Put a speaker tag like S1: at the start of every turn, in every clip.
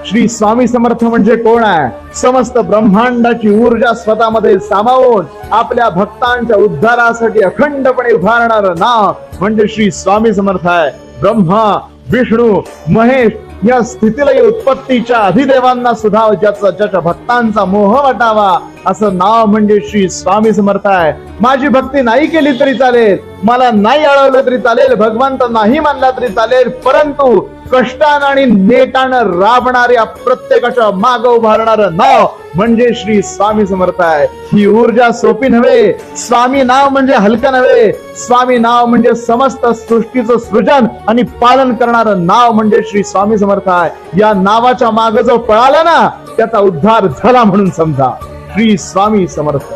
S1: श्री स्वामी समर्थ म्हणजे कोण आहे? समस्त ब्रह्मांडाची ऊर्जा स्वतःमध्ये सामावून आपल्या भक्तांच्या उद्धारासाठी अखंडपणे उभारणारं नाव म्हणजे श्री स्वामी समर्थ आहे. ब्रह्मा, विष्णू, महेश या स्थितीलयी उत्पत्तीच्या अधिदेवांना सुद्धा ज्याच्या भक्तांचा मोह वाटावा असं नाव म्हणजे श्री स्वामी समर्थ आहे. माझी भक्ती नाही केली तरी चालेल, मला नाही अळवलं तरी चालेल, भगवंत नाही मानला तरी चालेल, परंतु कष्टानं आणि नेटानं राबणाऱ्या प्रत्येकाच्या माग उभारणारं नाव म्हणजे श्री स्वामी समर्थ आहे. ही ऊर्जा सोपी नव्हे. स्वामी नाव म्हणजे हलकं नव्हे. स्वामी नाव म्हणजे समस्त सृष्टीचं सृजन आणि पालन करणारं नाव म्हणजे श्री स्वामी समर्थ आहे. या नावाच्या माग जो पळाला ना त्याचा उद्धार झाला म्हणून समजा. श्री स्वामी समर्थ.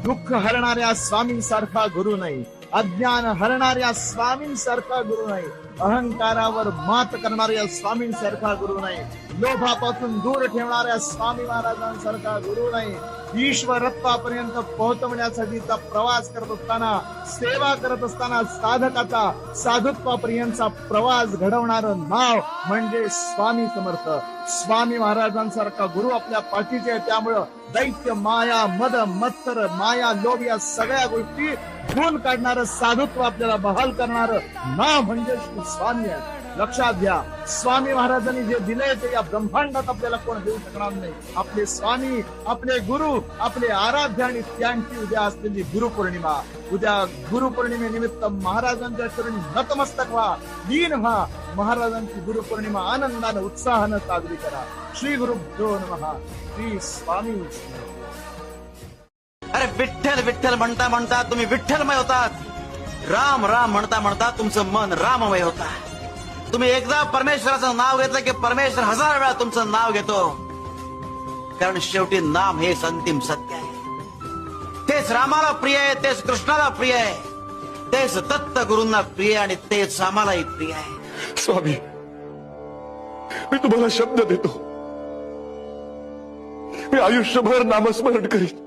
S1: दुःख हरणाऱ्या स्वामींसारखा गुरु नाही, अज्ञान हरणाऱ्या स्वामींसारखा गुरु नाही, अहंकारावर मात करणाऱ्या स्वामींसारखा गुरु नाही, लोभापासून दूर ठेवणाऱ्या स्वामी महाराजांसारखा गुरु नाही. ईश्वरत्वापर्यंत पोहोचवण्यासाठीचा प्रवास करत असताना, सेवा करत असताना साधकाचा साधुत्वापर्यंतचा प्रवास घडवणारं नाव म्हणजे स्वामी समर्थ. स्वामी महाराजांसारखा गुरु आपल्या पाठीचे आहे. त्यामुळं दैत्य, माया, मद, मत्सर, माया, लोभ या सगळ्या गोष्टी धुवून काढणारं साधुत्व आपल्याला बहाल करणारं नाव म्हणजे श्री स्वामी आहे. लक्षात घ्या, स्वामी महाराजांनी जे दिले ते या ब्रह्मांडात आपल्याला कोण देऊ शकणार नाही. आपले स्वामी, आपले गुरु, आपले आराध्य आणि त्यांची उद्या असलेली गुरुपौर्णिमा. उद्या गुरुपौर्णिमेनिमित्त महाराजांच्या चरणी नतमस्तक व्हा, लीन व्हा. महाराजांची गुरुपौर्णिमा आनंदानं, उत्साहानं साजरी करा. श्री गुरुभ्यो नमः. श्री स्वामी.
S2: अरे विठ्ठल विठ्ठल म्हणता म्हणता तुम्ही विठ्ठलमय होतात. राम राम म्हणता म्हणता तुमचं मन राममय होतं. तुम्ही एकदा परमेश्वराचं नाव घेतलं की परमेश्वर 1000 वेळा तुमचं नाव घेतो. कारण शेवटी नाम हेच अंतिम सत्य आहे. तेच रामाला प्रिय आहे, तेच कृष्णाला प्रिय आहे, तेच दत्त गुरूंना प्रिय आणि तेच आम्हालाही प्रिय आहे.
S3: स्वामी, मी तुम्हाला शब्द देतो, मी आयुष्यभर नामस्मरण करीन.